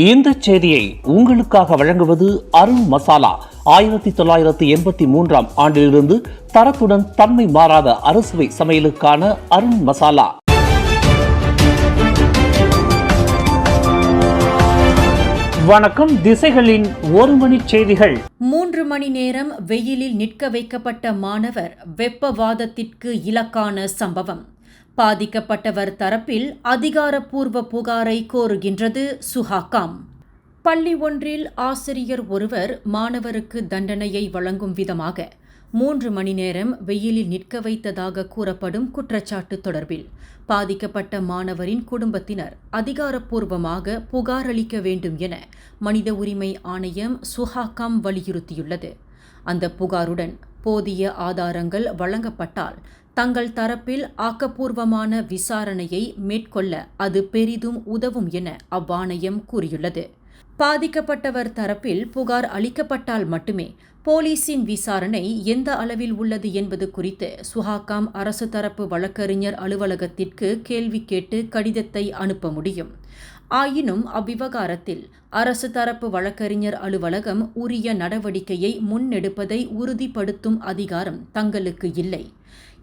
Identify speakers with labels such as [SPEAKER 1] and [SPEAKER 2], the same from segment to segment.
[SPEAKER 1] இந்த செய்தியை உங்களுக்காக வழங்குவது அருண் மசாலா. 1983 ஆண்டிலிருந்து தரத்துடன் தன்மை மாறாத அறுசுவை சமையலுக்கான அருண் மசாலா. வணக்கம். திசைகளின் ஒரு மணி செய்திகள்.
[SPEAKER 2] 3 மணி நேரம் வெயிலில் நிற்க வைக்கப்பட்ட மாணவர் வெப்பவாதத்திற்கு இலக்கான சம்பவம். பாதிக்கப்பட்டவர் தரப்பில் அதிகாரப்பூர்வ புகாரை கோருகின்றது சுஹாகாம். பள்ளி ஒன்றில் ஆசிரியர் ஒருவர் மாணவருக்கு தண்டனையை வழங்கும் விதமாக 3 மணி நேரம் வெயிலில் நிற்க வைத்ததாக கூறப்படும் குற்றச்சாட்டு தொடர்பில் பாதிக்கப்பட்ட மாணவரின் குடும்பத்தினர் அதிகாரப்பூர்வமாக புகார் அளிக்க வேண்டும் என மனித உரிமை ஆணையம் சுஹாகாம் வலியுறுத்தியுள்ளது. அந்த புகாருடன் போதிய ஆதாரங்கள் வழங்கப்பட்டால் தங்கள் தரப்பில் ஆக்கப்பூர்வமான விசாரணையை மேற்கொள்ள அது பெரிதும் உதவும் என அவ்வாணையம் கூறியுள்ளது. பாதிக்கப்பட்டவர் தரப்பில் புகார் அளிக்கப்பட்டால் மட்டுமே போலீசின் விசாரணை எந்த அளவில் உள்ளது என்பது குறித்து சுஹாகாம் அரசு தரப்பு வழக்கறிஞர் அலுவலகத்திற்கு கேள்வி கேட்டு கடிதத்தை அனுப்ப முடியும். ஆயினும் அவ்விவகாரத்தில் அரசு தரப்பு வழக்கறிஞர் அலுவலகம் உரிய நடவடிக்கையை முன்னெடுப்பதை உறுதிப்படுத்தும் அதிகாரம் தங்களுக்கு இல்லை.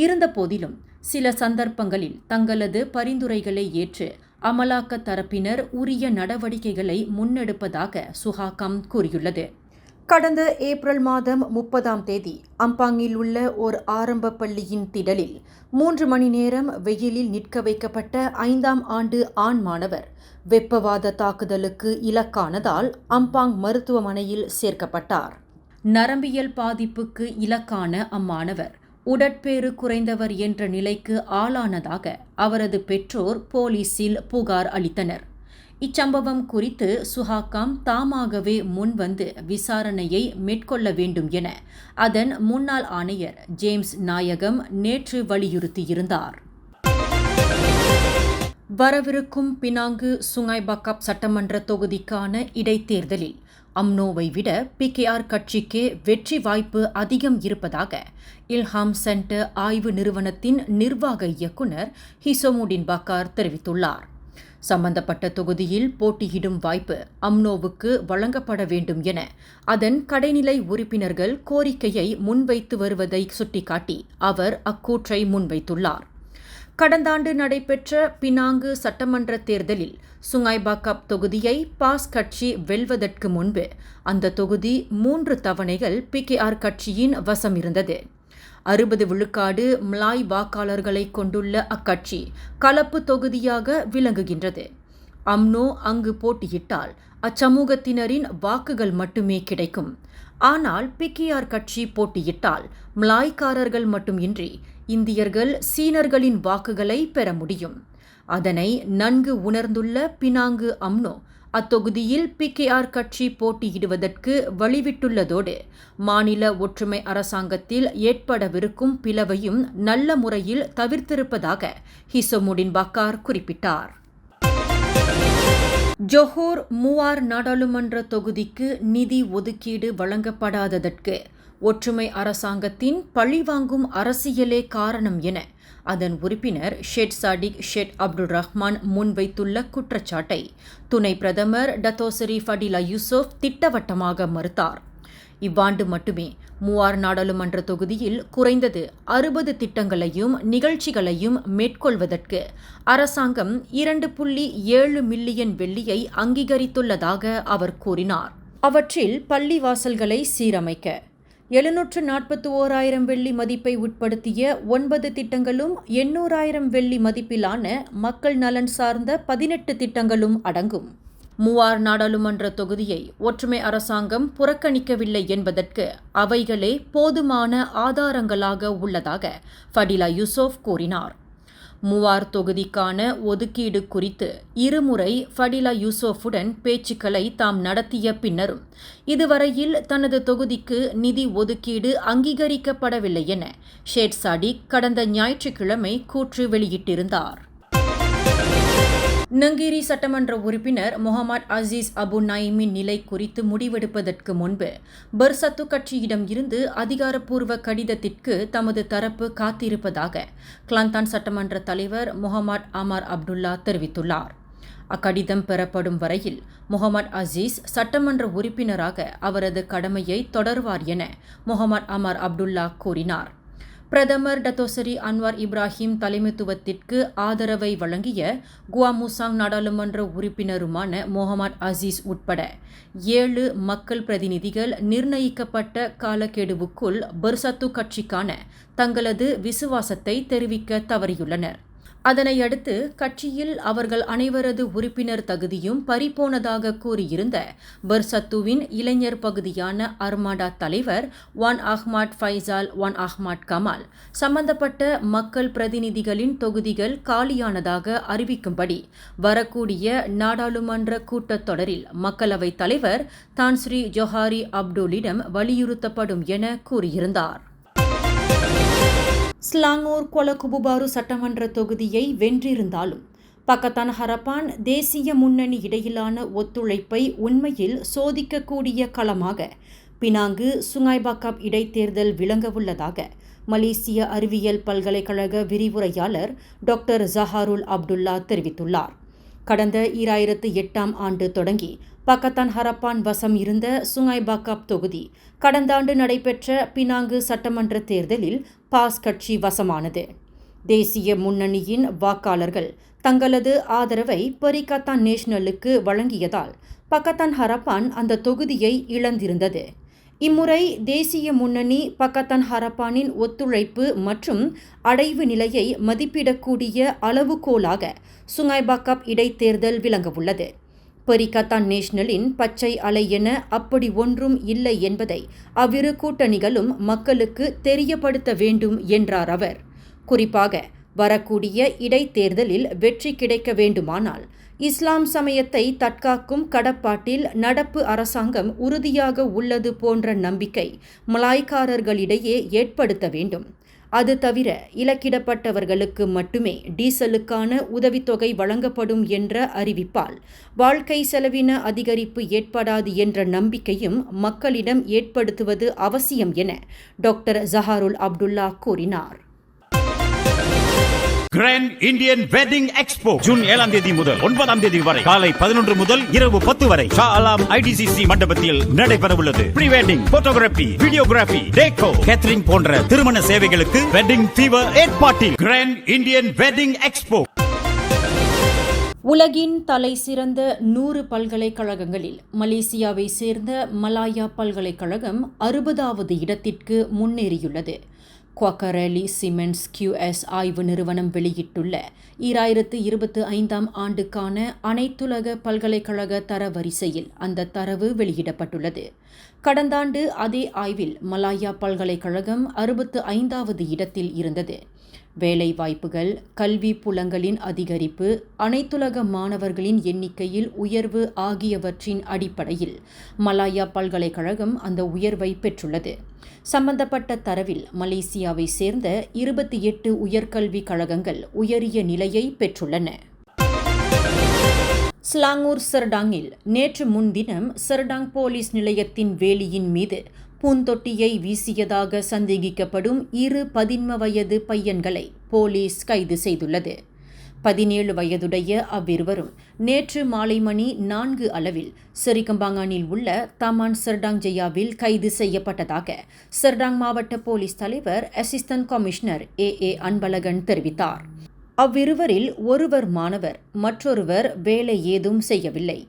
[SPEAKER 2] இருந்தபோதிலும் சில சந்தர்ப்பங்களில் தங்களது பரிந்துரைகளை ஏற்று அமலாக்க தரப்பினர் உரிய நடவடிக்கைகளை முன்னெடுப்பதாக சுஹாகாம் கூறியுள்ளது. கடந்த ஏப்ரல் மாதம் 30ஆம் தேதி அம்பாங்கில் உள்ள ஓர் ஆரம்ப பள்ளியின் திடலில் 3 மணி நேரம் வெயிலில் நிற்க வைக்கப்பட்ட 5ஆம் ஆண்டு ஆண் மாணவர் வெப்பவாத தாக்குதலுக்கு இலக்கானதால் அம்பாங் மருத்துவமனையில் சேர்க்கப்பட்டார். நரம்பியல் பாதிப்புக்கு இலக்கான அம்மாணவர் உடற்பேறு குறைந்தவர் என்ற நிலைக்கு ஆளானதாக அவரது பெற்றோர் போலீசில் புகார் அளித்தனர். இச்சம்பவம் குறித்து சுஹாகாம் தாமாகவே முன்வந்து விசாரணையை மேற்கொள்ள வேண்டும் என அதன் முன்னாள் ஆணையர் ஜேம்ஸ் நாயகம் நேற்று வலியுறுத்தியிருந்தார். வரவிருக்கும் பினாங்கு சுங்காய் பக்காப் சட்டமன்ற தொகுதிக்கான இடைத்தேர்தலில் அம்னோவை விட PKR கட்சிக்கே வெற்றி வாய்ப்பு அதிகம் இருப்பதாக இல்ஹாம் சென்டர் ஆய்வு நிறுவனத்தின் நிர்வாக இயக்குனர் ஹிசோமுடின் பக்கார் தெரிவித்துள்ளார். சம்பந்தப்பட்ட தொகுதியில் போட்டியிடும் வாய்ப்பு அம்னோவுக்கு வழங்கப்பட வேண்டும் என அதன் கடைநிலை உறுப்பினர்கள் கோரிக்கையை முன்வைத்து வருவதை சுட்டிக்காட்டி அவர் அக்கூற்றை முன்வைத்துள்ளார். கடந்த ஆண்டு நடைபெற்ற பினாங்கு சட்டமன்ற தேர்தலில் சுங்காய் பக்காப் தொகுதியை பாஸ் கட்சி வெல்வதற்கு முன்பு அந்த தொகுதி 3 தவணைகள் PKR கட்சியின் வசம் இருந்தது. 60 விழுக்காடு மலாய் வாக்காளர்களை கொண்டுள்ள அக்கட்சி கலப்பு தொகுதியாக விளங்குகின்றது. அம்னோ அங்கு போட்டியிட்டால் அச்சமூகத்தினரின் வாக்குகள் மட்டுமே கிடைக்கும். ஆனால் PKR கட்சி போட்டியிட்டால் மலாய்க்காரர்கள் மட்டுமின்றி இந்தியர்கள் சீனர்களின் வாக்குகளை பெற முடியும். அதனை நன்கு உணர்ந்துள்ள பினாங்கு அம்னோ அத்தொகுதியில் PKR கட்சி போட்டியிடுவதற்கு வழிவிட்டுள்ளதோடு மாநில ஒற்றுமை அரசாங்கத்தில் ஏற்படவிருக்கும் பிளவையும் நல்ல முறையில் தவிர்த்திருப்பதாக ஹிசோமுடின் பக்கார் குறிப்பிட்டார். ஜொஹோர் மூவார் நாடாளுமன்ற தொகுதிக்கு நிதி ஒதுக்கீடு வழங்கப்படாததற்கு ஒற்றுமை அரசாங்கத்தின் பழிவாங்கும் அரசியலே காரணம் என அதன் உறுப்பினர் ஷேட் சாடிக் ஷேட் அப்துல் ரஹ்மான் முன்வைத்துள்ள குற்றச்சாட்டை துணை பிரதமர் டத்தோசரி ஃபடிலா யூசுப் திட்டவட்டமாக மறுத்தார். இவ்வாண்டு மட்டுமே மூவார் நாடாளுமன்ற தொகுதியில் குறைந்தது 60 திட்டங்களையும் நிகழ்ச்சிகளையும் மேற்கொள்வதற்கு அரசாங்கம் 2.7 மில்லியன் வெள்ளியை அங்கீகரித்துள்ளதாக அவர் கூறினார். அவற்றில் பள்ளி வாசல்களை சீரமைக்க 741,000 வெள்ளி மதிப்பை உட்படுத்திய 9 திட்டங்களும் 800,000 வெள்ளி மதிப்பிலான மக்கள் நலன் சார்ந்த 18 திட்டங்களும் அடங்கும். மூவார் நாடாளுமன்ற தொகுதியை ஒற்றுமை அரசாங்கம் புறக்கணிக்கவில்லை என்பதற்கு அவைகளே போதுமான ஆதாரங்களாக உள்ளதாக ஃபடிலா யூசுப் கூறினார். மூவார் தொகுதிக்கான ஒதுக்கீடு குறித்து இருமுறை ஃபடிலா யூசுப்புடன் பேச்சுக்களை தாம் நடத்திய பின்னரும் இதுவரையில் தனது தொகுதிக்கு நிதி ஒதுக்கீடு அங்கீகரிக்கப்படவில்லை என ஷேட் சாடிக் கடந்த ஞாயிற்றுக்கிழமை கூற்று வெளியிட்டிருந்தார். நங்கேரி சட்டமன்ற உறுப்பினர் முகமது அசீஸ் அபு நயீமின் நிலை குறித்து முடிவெடுப்பதற்கு முன்பு பர்சத்து கட்சியிடம் இருந்து அதிகாரப்பூர்வ கடிதத்திற்கு தமது தரப்பு காத்திருப்பதாக கிளாந்தான் சட்டமன்ற தலைவர் முகமது அமர் அப்துல்லா தெரிவித்துள்ளார். அக்கடிதம் பெறப்படும் வரையில் முகமது அசீஸ் சட்டமன்ற உறுப்பினராக அவரது கடமையை தொடர்வார் என முகமது அமர் அப்துல்லா கூறினார். பிரதமர் டத்தோசரி அன்வார் இப்ராஹிம் தலைமைத்துவத்திற்கு ஆதரவை வழங்கிய குவாமுசாங் நாடாளுமன்ற உறுப்பினருமான முகமது அசீஸ் உட்பட 7 மக்கள் பிரதிநிதிகள் நிர்ணயிக்கப்பட்ட காலக்கெடுவுக்குள் பெர்சத்து கட்சிக்கான தங்களது விசுவாசத்தை தெரிவிக்க தவறியுள்ளனர். அதனையடுத்து கட்சியில் அவர்கள் அனைவரது உறுப்பினர் தகுதியும் பறிபோனதாக கூறியிருந்த பெர்சத்துவின் இளைஞர் பகுதியான அர்மாடா தலைவர் வான் அஹ்மத் ஃபைசால் வான் அஹ்மத் கமால் சம்பந்தப்பட்ட மக்கள் பிரதிநிதிகளின் தொகுதிகள் காலியானதாக அறிவிக்கும்படி வரக்கூடிய நாடாளுமன்ற கூட்டத்தொடரில் மக்களவைத் தலைவர் தான்ஸ்ரீ ஜொஹாரி அப்துல்லிடம் வலியுறுத்தப்படும் என கூறியிருந்தார். ஸ்லாங்கூர் கொலகுபுபாரு சட்டமன்ற தொகுதியை வென்றிருந்தாலும் பக்கத்தான் ஹரப்பான் தேசிய முன்னணி இடையிலான ஒத்துழைப்பை உண்மையில் சோதிக்கக்கூடிய களமாக பினாங்கு சுங்காய்பாக்காப் இடைத்தேர்தல் விளங்கவுள்ளதாக மலேசிய அறிவியல் பல்கலைக்கழக விரிவுரையாளர் டாக்டர் ஜஹாருல் அப்துல்லா தெரிவித்துள்ளார். கடந்த 2008ஆம் ஆண்டு தொடங்கி பக்கத்தான் ஹரப்பான் வசம் இருந்த சுங்காய்பாக்காப் தொகுதி கடந்த ஆண்டு நடைபெற்ற பினாங்கு சட்டமன்ற தேர்தலில் பாஸ் கட்சி வசமானது. தேசிய முன்னணியின் வாக்காளர்கள் தங்களது ஆதரவை பரிகத்தான் நேஷனலுக்கு வழங்கியதால் பக்கத்தான் ஹரப்பான் அந்த தொகுதியை இழந்திருந்தது. இம்முறை தேசிய முன்னணி பக்கத்தான் ஹரப்பானின் ஒத்துழைப்பு மற்றும் அடைவு நிலையை மதிப்பிடக்கூடிய அளவுகோலாக சுங்காய்பாக்காப் இடைத்தேர்தல் விளங்கவுள்ளது. பரிகத்தான் நேஷனலின் பச்சை அலை என அப்படி ஒன்றும் இல்லை என்பதை அவ்விரு கூட்டணிகளும் மக்களுக்கு தெரியப்படுத்த வேண்டும் என்றார் அவர். குறிப்பாக வரக்கூடிய இடைத்தேர்தலில் வெற்றி கிடைக்க வேண்டுமானால் இஸ்லாம் சமயத்தை தற்காக்கும் கடப்பாட்டில் நடப்பு அரசாங்கம் உறுதியாக உள்ளது போன்ற நம்பிக்கை மலாய்க்காரர்களிடையே ஏற்படுத்த வேண்டும். அது தவிர இலக்கிடப்பட்டவர்களுக்கு மட்டுமே டீசலுக்கான உதவித்தொகை வழங்கப்படும் என்ற அறிவிப்பால் வாழ்க்கை செலவின அதிகரிப்பு ஏற்படாது என்ற நம்பிக்கையும் மக்களிடம் ஏற்படுத்துவது அவசியம் என டாக்டர் ஜஹாருல் அப்துல்லா கூறினார்.
[SPEAKER 3] Grand Indian wedding expo June 7ஆம் தேதி முதல் 9ஆம் தேதி வரை காலை 11 முதல் இரவு 10 வரை ஷா அலாம் IDCC மண்டபத்தில் நடைபெறவுள்ளது. ப்ரீ வெட்டிங், போட்டோகிராபி, வீடியோகிராபி, டேக்கோ, கேட்டரிங் போன்ற திருமண சேவைகளுக்கு வெட்டிங் ஃபீவர் ஏற்பாட்டில் கிராண்ட் இந்தியன் வெட்டிங் எக்ஸ்போ.
[SPEAKER 2] உலகின் தலை சிறந்த 100 பல்கலைக்கழகங்களில் மலேசியாவை சேர்ந்த மலாயா பல்கலைக்கழகம் 60வது இடத்திற்கு முன்னேறியுள்ளது. குவாக்கரேலி சிமெண்ட்ஸ் QS ஆய்வு நிறுவனம் வெளியிட்டுள்ள 2025ஆம் ஆண்டுக்கான அனைத்துலக பல்கலைக்கழக தரவரிசையில் அந்த தரவு வெளியிடப்பட்டுள்ளது. கடந்த ஆண்டு அதே ஆய்வில் மலாயா பல்கலைக்கழகம் 65வது இடத்தில் இருந்தது. வேலைவாய்ப்புகள், கல்வி புலங்களின் அதிகரிப்பு, அனைத்துலக மாணவர்களின் எண்ணிக்கையில் உயர்வு ஆகியவற்றின் அடிப்படையில் மலாயா பல்கலைக்கழகம் அந்த உயர்வை பெற்றுள்ளது. சம்பந்தப்பட்ட தரவில் மலேசியாவை சேர்ந்த 28 உயர்கல்வி கழகங்கள் உயரிய நிலையை பெற்றுள்ளன. ஸ்லாங்கூர் சர்டாங்கில் நேற்று முன்தினம் சர்டாங் போலீஸ் நிலையத்தின் வேலியின் மீது பூந்தொட்டியை வீசியதாக சந்தேகிக்கப்படும் 2 பதின்ம வயது பையன்களை போலீஸ் கைது செய்துள்ளது. 17 வயதுடைய அவ்விருவரும் நேற்று மாலை மணி 4 அளவில் செரிகம்பாங்கானில் உள்ள தமான் சர்டாங் ஜெயாவில் கைது செய்யப்பட்டதாக சர்டாங் மாவட்ட போலீஸ் தலைவர் அசிஸ்டன்ட் கமிஷனர் AA அன்பழகன் தெரிவித்தார். அவ்விருவரில் ஒருவர் மாணவர், மற்றொருவர் வேலை ஏதும் செய்யவில்லை.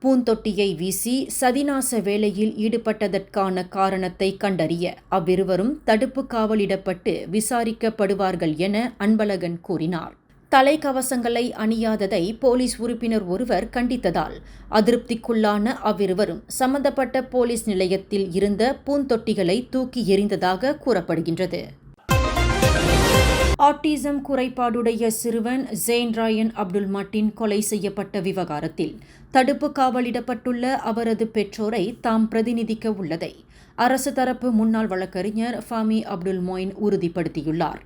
[SPEAKER 2] பூந்தொட்டியை வீசி சதிநாச வேலையில் ஈடுபட்டதற்கான காரணத்தை கண்டறிய அவ்விருவரும் தடுப்பு காவலிடப்பட்டு விசாரிக்கப்படுவார்கள் என அன்பழகன் கூறினார். தலைக்கவசங்களை அணியாததை போலீஸ் உறுப்பினர் ஒருவர் கண்டித்ததால் அதிருப்திக்குள்ளான அவ்விருவரும் சம்பந்தப்பட்ட போலீஸ் நிலையத்தில் இருந்த பூந்தொட்டிகளை தூக்கி எறிந்ததாக கூறப்படுகின்றது. ஆட்டிசம் குறைபாடுடைய சிறுவன் ஜெயின் ராயன் அப்துல் மட்டின் கொலை செய்யப்பட்ட விவகாரத்தில் தடுப்பு காவலிடப்பட்டுள்ள அவரது பெற்றோரை தாம் பிரதிநிதிக்க உள்ளதை அரசு தரப்பு முன்னாள் வழக்கறிஞர் ஃபாமி அப்துல் மொயின் உறுதிப்படுத்தியுள்ளார்.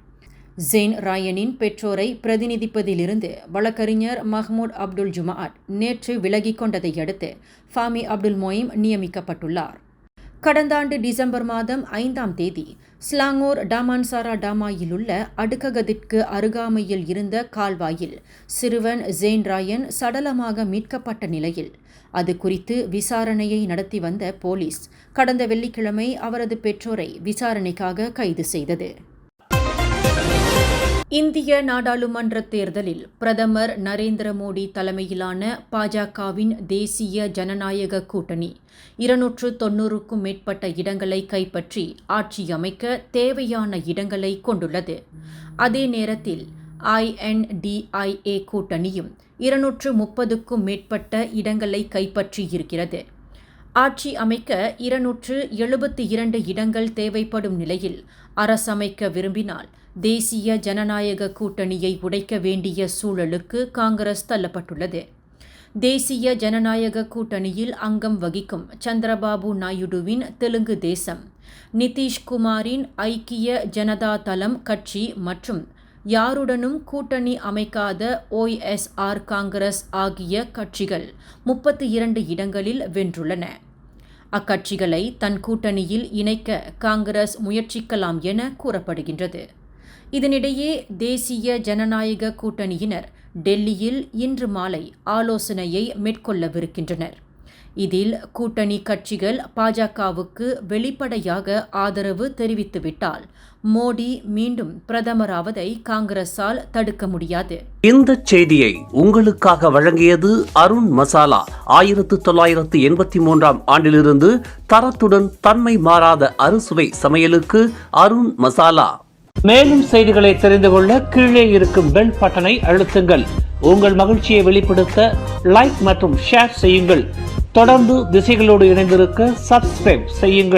[SPEAKER 2] ஜெயின் ராயனின் பெற்றோரை பிரதிநிதிப்பதிலிருந்து வழக்கறிஞர் மஹ்மூத் அப்துல் ஜுமாஅட் நேற்று விலகிக் கொண்டதை அடுத்து ஃபாமி அப்துல் மொயின் நியமிக்கப்பட்டுள்ளார். கடந்த ஆண்டு டிசம்பர் மாதம் 5ஆம் தேதி ஸ்லாங்கூர் டாமான்சாரா டாமாயில் உள்ள அடுக்ககத்திற்கு அருகாமையில் இருந்த கால்வாயில் சிறுவன் ஜெயின் ராயன் சடலமாக மீட்கப்பட்ட நிலையில் அது குறித்து விசாரணையை நடத்தி வந்த போலீஸ் கடந்த வெள்ளிக்கிழமை அவரது பெற்றோரை விசாரணைக்காக கைது செய்தது. இந்திய நாடாளுமன்ற தேர்தலில் பிரதமர் நரேந்திர மோடி தலைமையிலான பாஜகவின் தேசிய ஜனநாயக கூட்டணி 290க்கும் மேற்பட்ட இடங்களை கைப்பற்றி ஆட்சி அமைக்க தேவையான இடங்களை கொண்டுள்ளது. அதே நேரத்தில் INDIA கூட்டணியும் 230க்கும் மேற்பட்ட இடங்களை கைப்பற்றியிருக்கிறது. ஆட்சி அமைக்க 272 இடங்கள் தேவைப்படும் நிலையில் அரசமைக்க விரும்பினால் தேசிய ஜனநாயக கூட்டணியை உடைக்க வேண்டிய சூழலுக்கு காங்கிரஸ் தள்ளப்பட்டுள்ளது. தேசிய ஜனநாயக கூட்டணியில் அங்கம் வகிக்கும் சந்திரபாபு நாயுடுவின் தெலுங்கு தேசம், நிதிஷ்குமாரின் ஐக்கிய ஜனதா தளம் கட்சி மற்றும் யாருடனும் கூட்டணி அமைக்காத OSR காங்கிரஸ் ஆகிய கட்சிகள் 32 இடங்களில் வென்றுள்ளன. அக்கட்சிகளை தன் கூட்டணியில் இணைக்க காங்கிரஸ் முயற்சிக்கலாம் என கூறப்படுகின்றது. இதனிடையே தேசிய ஜனநாயக கூட்டணியினர் டெல்லியில் இன்று மாலை ஆலோசனையை மேற்கொள்ளவிருக்கின்றனர். இதில் கூட்டணி கட்சிகள் பாஜகவுக்கு வெளிப்படையாக ஆதரவு தெரிவித்துவிட்டால் மோடி மீண்டும் பிரதமராவதை காங்கிரஸால் தடுக்க முடியாது.
[SPEAKER 1] இந்த செய்தியை உங்களுக்காக வழங்கியது அருண் மசாலா. 1983ஆம் ஆண்டிலிருந்து தரத்துடன் தன்மை மாறாத அறுசுவை சமையலுக்கு அருண் மசாலா. மேலும் செய்திகளை தெரிந்து கொள்ள கீழே இருக்கும் பெல் பட்டனை அழுத்துங்கள். உங்கள் மகிழ்ச்சியை வெளிப்படுத்த லைக் மற்றும் ஷேர் செய்யுங்கள். தொடர்ந்து திசைகளோடு இணைந்திருக்க சப்ஸ்கிரைப் செய்யுங்கள்.